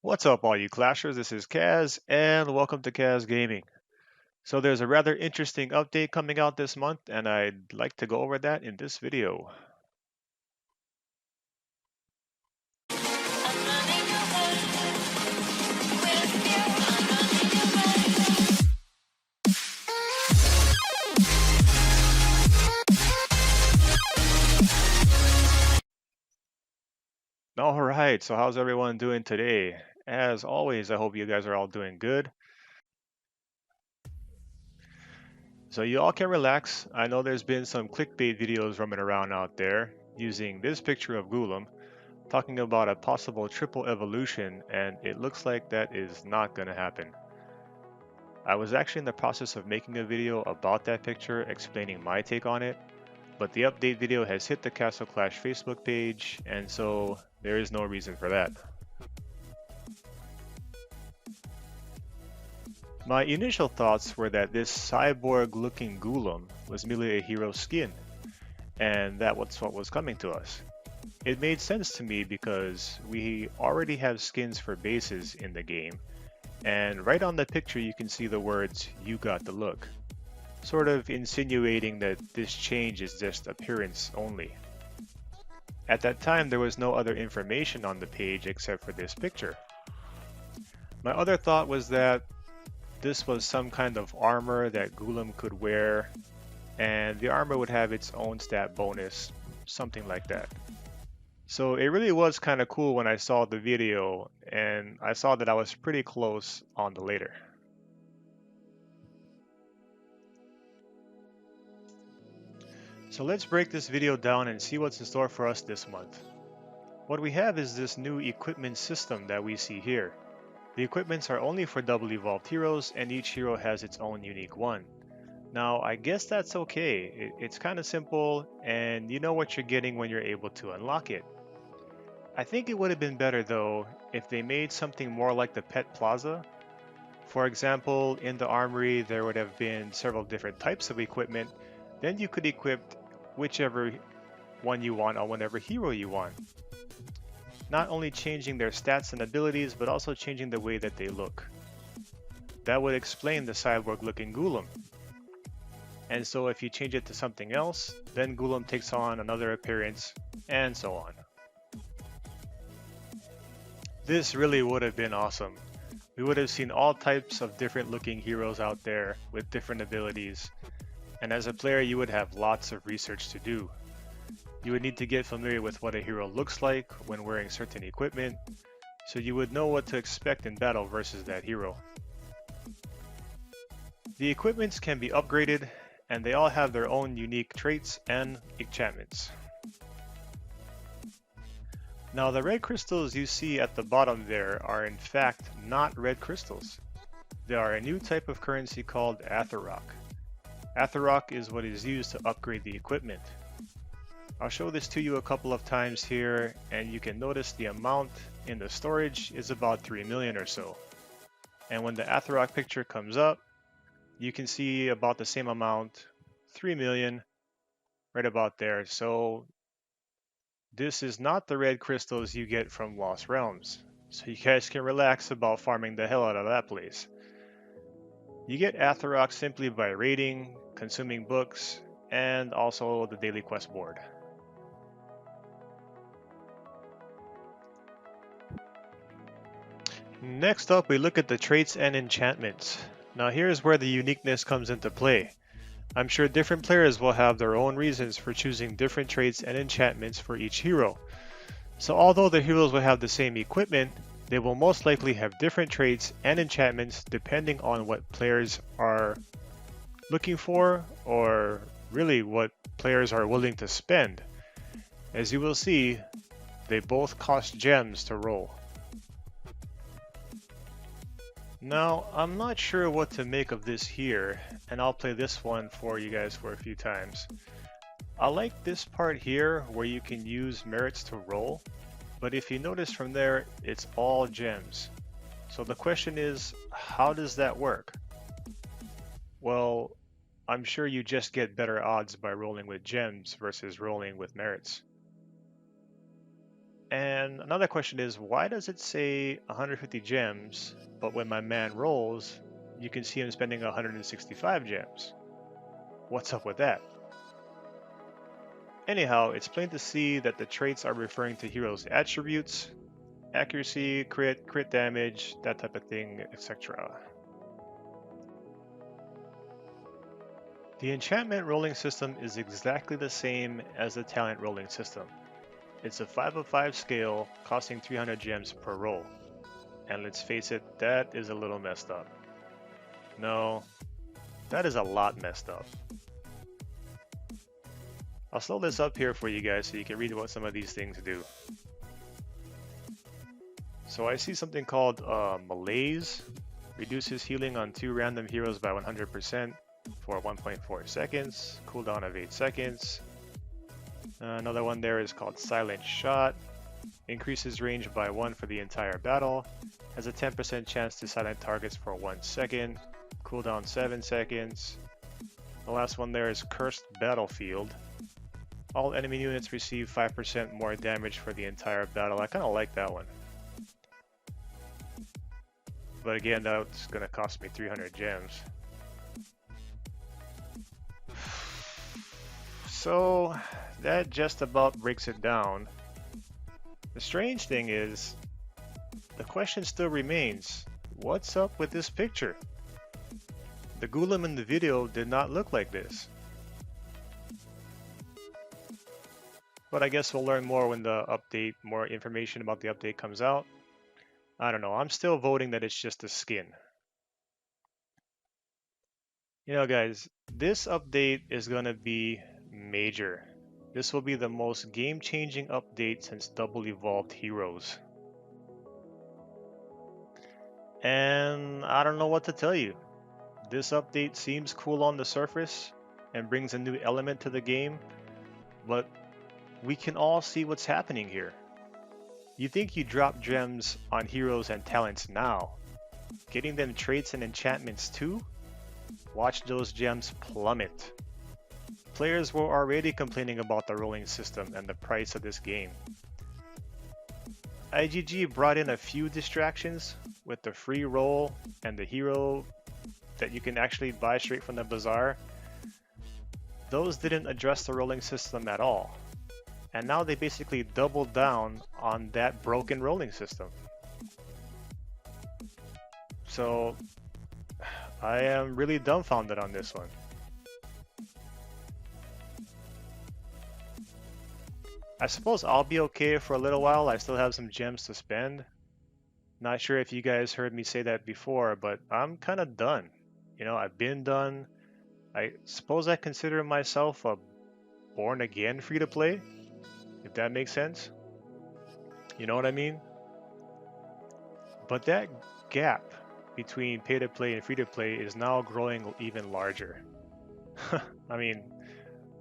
What's up, all you Clashers? This is Kaz, and welcome to Kaz Gaming. So, there's a rather interesting update coming out this month, and I'd like to go over that in this video. Alright, so how's everyone doing today? As always, I hope you guys are all doing good. So, you all can relax. I know there's been some clickbait videos roaming around out there using this picture of Gulam talking about a possible triple evolution, and it looks like that is not going to happen. I was actually in the process of making a video about that picture explaining my take on it, but the update video has hit the Castle Clash Facebook page, and so there is no reason for that. My initial thoughts were that this cyborg looking Gulam was merely a hero skin, and that was what was coming to us. It made sense to me because we already have skins for bases in the game, and right on the picture you can see the words, "You got the look," sort of insinuating that this change is just appearance only. At that time, there was no other information on the page except for this picture. My other thought was that this was some kind of armor that Gulam could wear, and the armor would have its own stat bonus, something like that. So it really was kind of cool when I saw the video, and I saw that I was pretty close on the later. So let's break this video down and see what's in store for us this month. What we have is this new equipment system that we see here. The equipments are only for double evolved heroes, and each hero has its own unique one. Now, I guess that's okay. It's kind of simple, and you know what you're getting when you're able to unlock it. I think it would have been better though if they made something more like the Pet Plaza. For example, in the armory there would have been several different types of equipment, then you could equip whichever one you want on whatever hero you want. Not only changing their stats and abilities, but also changing the way that they look. That would explain the cyborg looking Gulam. And so if you change it to something else, then Gulam takes on another appearance, and so on. This really would have been awesome. We would have seen all types of different looking heroes out there with different abilities, and as a player you would have lots of research to do. You would need to get familiar with what a hero looks like when wearing certain equipment, so you would know what to expect in battle versus that hero. The equipments can be upgraded, and they all have their own unique traits and enchantments. Now the red crystals you see at the bottom there are in fact not red crystals. They are a new type of currency called Aetherrock. Aetherrock is what is used to upgrade the equipment. I'll show this to you a couple of times here, and you can notice the amount in the storage is about 3 million or so. And when the Aetherrock picture comes up, you can see about the same amount, 3 million, right about there. So this is not the red crystals you get from Lost Realms, so you guys can relax about farming the hell out of that place. You get Aetherrock simply by raiding, consuming books, and also the daily quest board. Next up, we look at the traits and enchantments. Now here's where the uniqueness comes into play. I'm sure different players will have their own reasons for choosing different traits and enchantments for each hero. So although the heroes will have the same equipment, they will most likely have different traits and enchantments depending on what players are looking for, or really what players are willing to spend. As you will see, they both cost gems to roll. Now, I'm not sure what to make of this here, and I'll play this one for you guys for a few times. I like this part here where you can use merits to roll, but if you notice from there, it's all gems. So the question is, how does that work? Well, I'm sure you just get better odds by rolling with gems versus rolling with merits. And another question is, why does it say 150 gems, but when my man rolls, you can see him spending 165 gems? What's up with that? Anyhow, it's plain to see that the traits are referring to heroes' attributes, accuracy, crit damage, that type of thing, etc. The enchantment rolling system is exactly the same as the talent rolling system. It's a 5 of 5 scale, costing 300 gems per roll. And let's face it, that is a little messed up. No, that is a lot messed up. I'll slow this up here for you guys so you can read what some of these things do. So I see something called Malaise. Reduces healing on 2 random heroes by 100% for 1.4 seconds. Cooldown of 8 seconds. Another one there is called Silent Shot. Increases range by 1 for the entire battle. Has a 10% chance to silent targets for 1 second. Cooldown 7 seconds. The last one there is Cursed Battlefield. All enemy units receive 5% more damage for the entire battle. I kind of like that one. But again, that's going to cost me 300 gems. So that just about breaks it down. The strange thing is, the question still remains, what's up with this picture? The Golem in the video did not look like this. But I guess we'll learn more when the update, more information about the update comes out. I don't know, I'm still voting that it's just a skin. You know guys, this update is gonna be major. This will be the most game-changing update since Double Evolved Heroes. And I don't know what to tell you. This update seems cool on the surface and brings a new element to the game, but we can all see what's happening here. You think you drop gems on heroes and talents now, getting them traits and enchantments too? Watch those gems plummet. Players were already complaining about the rolling system and the price of this game. IGG brought in a few distractions with the free roll and the hero that you can actually buy straight from the bazaar. Those didn't address the rolling system at all. And now they basically doubled down on that broken rolling system. So I am really dumbfounded on this one. I suppose I'll be okay for a little while. I still have some gems to spend. Not sure if you guys heard me say that before, but I'm kind of done. You know, I've been done. I suppose I consider myself a born again free-to-play, if that makes sense. You know what I mean? But that gap between pay-to-play and free-to-play is now growing even larger. I mean,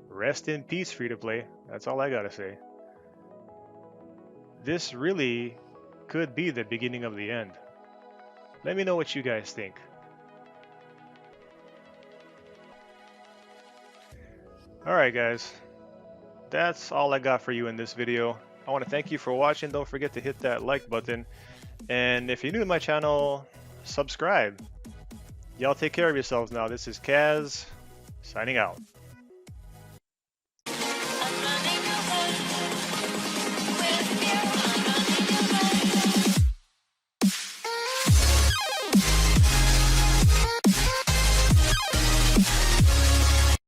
rest in peace, free-to-play. That's all I gotta say. This really could be the beginning of the end. Let me know what you guys think. Alright guys, that's all I got for you in this video. I want to thank you for watching. Don't forget to hit that like button. And if you're new to my channel, subscribe. Y'all take care of yourselves now. This is Kaz, signing out.